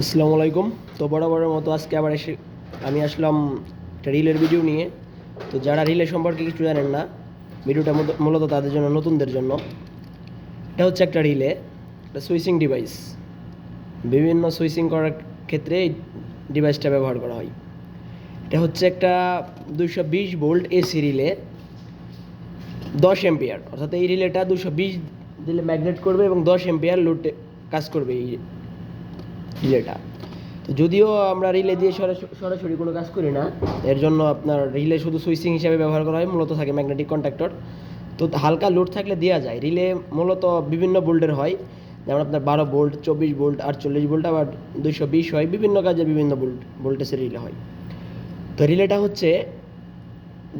আসসালামু আলাইকুম। তো বরাবরের মতো আজকে আবার আমি আসলাম একটা রিলের ভিডিও নিয়ে। তো যারা রিলে সম্পর্কে কিছু জানেন না, ভিডিওটা মূলত তাদের জন্য, নতুনদের জন্য। এটা হচ্ছে একটা রিলে, একটা সুইচিং ডিভাইস। বিভিন্ন সুইচিং করার ক্ষেত্রে এই ডিভাইসটা ব্যবহার করা হয়। এটা হচ্ছে একটা 220 ভোল্ট এসি রিলে, 10 এম্পিয়ার। অর্থাৎ এই রিলেটা 220 দিলে ম্যাগনেট করবে এবং 10 এম্পিয়ার লোডে কাজ করবে এই রিলেটা। তো যদিও আমরা রিলে দিয়ে সরাসরি কোনো কাজ করি না, এর জন্য আপনার রিলে শুধু সুইচিং হিসাবে ব্যবহার করা হয়, মূলত থাকে ম্যাগনেটিক কন্ট্যাক্টর। তো হালকা লোড থাকলে দেওয়া যায়। রিলে মূলত বিভিন্ন ভোল্টের হয়, যেমন আপনার 12 ভোল্ট, 24 ভোল্ট, 48 ভোল্ট, আবার 220 হয়। বিভিন্ন কাজে বিভিন্ন ভোল্টেজের রিলে হয়। তো রিলেটা হচ্ছে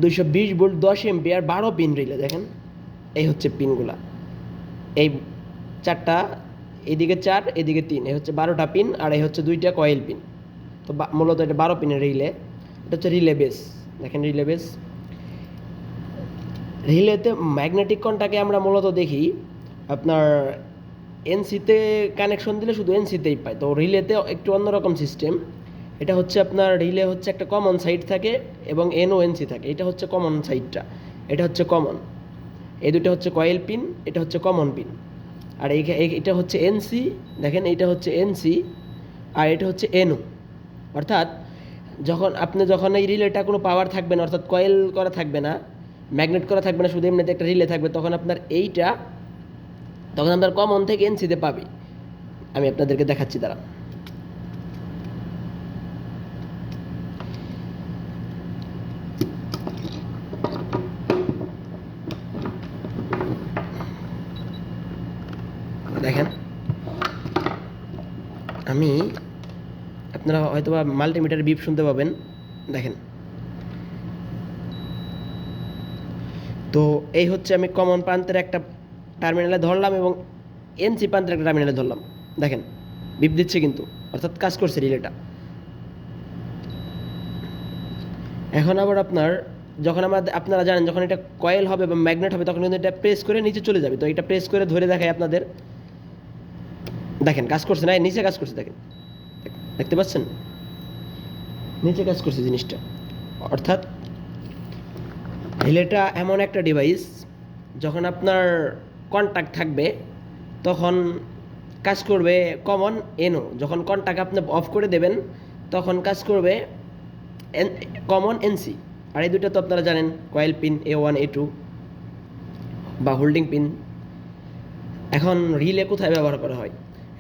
220 ভোল্ট, 10 এম্পিয়ার, 12 পিন রিলে। দেখেন, এই হচ্ছে পিনগুলা, এই চারটা, এদিকে 4, এদিকে 3, এই হচ্ছে 12টা পিন, আর এই হচ্ছে 2টা কয়েল পিন। তো মূলত এটা 12 পিনের রিলে। এটা হচ্ছে রিলে বেস। দেখেন, রিলে বেস। রিলেতে ম্যাগনেটিক কন্টাকে আমরা মূলত দেখি আপনার এনসিতে কানেকশন দিলে শুধু এনসিতেই পাই। তো রিলেতে একটু অন্যরকম সিস্টেম। এটা হচ্ছে আপনার রিলে হচ্ছে একটা কমন সাইড থাকে এবং এনও এনসি থাকে। এটা হচ্ছে কমন সাইডটা, এটা হচ্ছে কমন। এই দুটো হচ্ছে কয়েল পিন, এটা হচ্ছে কমন পিন। আর এটা হচ্ছে এনসি। দেখেন, এইটা হচ্ছে এনসি আর এটা হচ্ছে এনও। অর্থাৎ যখন এই রিলেটা কোনো পাওয়ার থাকবে না, অর্থাৎ কয়েল করা থাকবে না, ম্যাগনেট করা থাকবে না, শুধু এমনিতে একটা রিলে থাকবে, তখন আপনার কমন থেকে এনসিতে পাবে। আমি আপনাদেরকে দেখাচ্ছি, দাঁড়া। দেখেন, আপনারা হয়তো বা মাল্টিমিটার বিপ শুনতে পাবেন। দেখেন, তো এই হচ্ছে আমি কমন প্রান্তের একটা টার্মিনালে ধরলাম এবং এনসি প্রান্তের একটা টার্মিনালে ধরলাম। দেখেন, বিপ দিচ্ছে কিন্তু, অর্থাৎ কাজ করছে রিলেটা। এখন আবার আপনারা জানেন, যখন এটা কয়েল হবে বা ম্যাগনেট হবে, তখন কিন্তু এটা প্রেস করে নিচে চলে যাবে। তো এটা প্রেস করে ধরে দেখায় আপনাদের। দেখেন, কাজ করছে না, নিচে কাজ করছে। দেখেন, দেখতে পাচ্ছেন, নিচে কাজ করছে জিনিসটা। অর্থাৎ রিলেটা এমন একটা ডিভাইস, যখন আপনার কন্ট্যাক্ট থাকবে তখন কাজ করবে কমন এনও। যখন কন্ট্যাক্ট আপনি অফ করে দেবেন তখন কাজ করবে কমন এনসি। আর এই দুটো তো আপনারা জানেন, কয়েল পিন A1 A2 বা হোল্ডিং পিন। এখন রিলে কোথায় ব্যবহার করা হয়?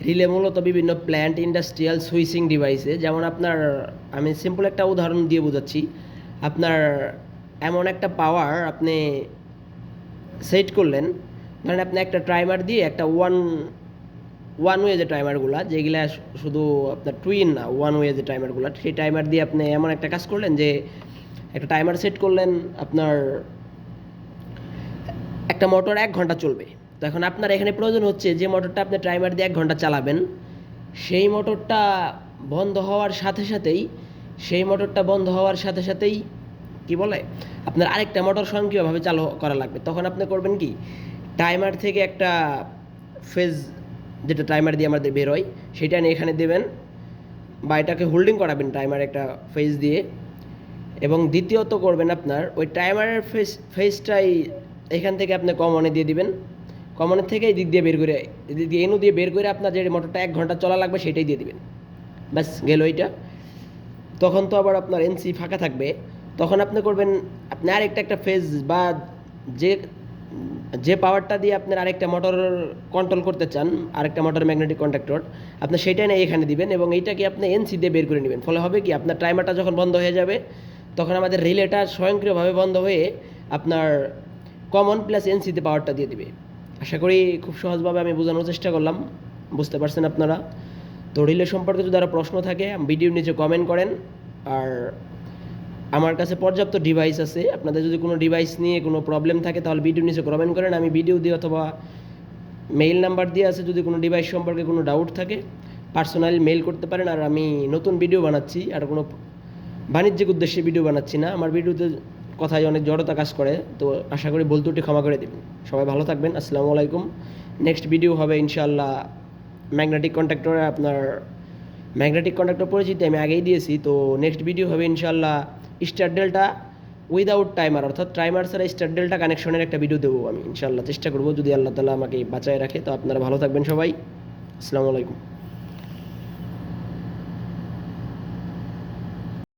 রিলে মূলত বিভিন্ন প্ল্যান্ট, ইন্ডাস্ট্রিয়াল সুইচিং ডিভাইসে। যেমন আমি সিম্পল একটা উদাহরণ দিয়ে বোঝাচ্ছি। আপনার এমন একটা পাওয়ার আপনি সেট করলেন, ধরেন আপনি একটা টাইমার দিয়ে, একটা ওয়ান ওয়ে যে টাইমারগুলো, যেগুলা শুধু আপনার টুইন না, ওয়ান ওয়ে যে টাইমারগুলো, সেই টাইমার দিয়ে আপনি এমন একটা কাজ করলেন যে একটা টাইমার সেট করলেন, আপনার একটা মোটর 1 ঘন্টা চলবে। তো এখন আপনার এখানে প্রয়োজন হচ্ছে যে মোটরটা আপনি টাইমার দিয়ে 1 ঘন্টা চালাবেন, সেই মোটরটা বন্ধ হওয়ার সাথে সাথেই কি বলে, আপনার আরেকটা মোটর স্বয়ংক্রিয়ভাবে চালু করা লাগবে। তখন আপনি করবেন কি, টাইমার থেকে একটা ফেজ, যেটা টাইমার দিয়ে আমাদের বের হয়, সেটা নিয়ে এখানে দেবেন বা এটাকে হোল্ডিং করাবেন টাইমার একটা ফেজ দিয়ে। এবং দ্বিতীয়ত করবেন, আপনার ওই টাইমারের ফেজটাই এখান থেকে আপনি কমনে দিয়ে দিবেন। কমনের থেকে এই দিক দিয়ে বের করে, এদিক দিয়ে এনু দিয়ে বের করে আপনার যে মোটরটা 1 ঘন্টা চলা লাগবে সেটাই দিয়ে দিবেন। ব্যাস, গেল এইটা। তখন তো আবার আপনার এনসি ফাঁকা থাকবে। তখন আপনি করবেন, আপনি একটা ফেজ বা যে যে পাওয়ারটা দিয়ে আপনার আরেকটা মোটর কন্ট্রোল করতে চান, আরেকটা মোটর ম্যাগনেটিক কন্ট্যাক্টর, আপনি সেটাই নিয়ে এখানে দিবেন এবং এইটাকে আপনি এনসি দিয়ে বের করে নেবেন। ফলে হবে কি, আপনার টাইমারটা যখন বন্ধ হয়ে যাবে তখন আমাদের রিলেটা স্বয়ংক্রিয়ভাবে বন্ধ হয়ে আপনার কমন প্লাস এনসিতে পাওয়ারটা দিয়ে দিবে। আশা করি খুব সহজভাবে আমি বোঝানোর চেষ্টা করলাম, বুঝতে পারছেন আপনারা। তো রিলে সম্পর্কে যদি আরও প্রশ্ন থাকে ভিডিওর নিচে কমেন্ট করেন। আর আমার কাছে পর্যাপ্ত ডিভাইস আছে। আপনাদের যদি কোনো ডিভাইস নিয়ে কোনো প্রবলেম থাকে তাহলে ভিডিওর নিচে কমেন্ট করেন, আমি ভিডিও দিয়ে অথবা মেইল নাম্বার দিয়ে আছে, যদি কোনো ডিভাইস সম্পর্কে কোনো ডাউট থাকে পার্সোনালি মেইল করতে পারেন। আর আমি নতুন ভিডিও বানাচ্ছি, আর কোনো বাণিজ্যিক উদ্দেশ্যে ভিডিও বানাচ্ছি না। আমার ভিডিওতে কথায় অনেক জড়তা কাজ করে, তো আশা করি ভুল ত্রুটি ক্ষমা করে দেবেন। সবাই ভালো থাকবেন। আসসালামু আলাইকুম। নেক্সট ভিডিও হবে ইনশাল্লাহ ম্যাগনেটিক কন্ট্যাক্টরে আপনার ম্যাগনেটিক কন্ট্যাক্টর পরিচিতি আমি আগেই দিয়েছি। তো নেক্সট ভিডিও হবে ইনশাল্লাহ স্টার ডেল্টা উইদাউট টাইমার, অর্থাৎ টাইমার ছাড়া স্টার ডেল্টা কানেকশনের একটা ভিডিও দেবো আমি ইনশাল্লাহ, চেষ্টা করবো যদি আল্লাহ তালা আমাকে বাঁচায় রাখে। তো আপনারা ভালো থাকবেন সবাই, আসসালামু আলাইকুম।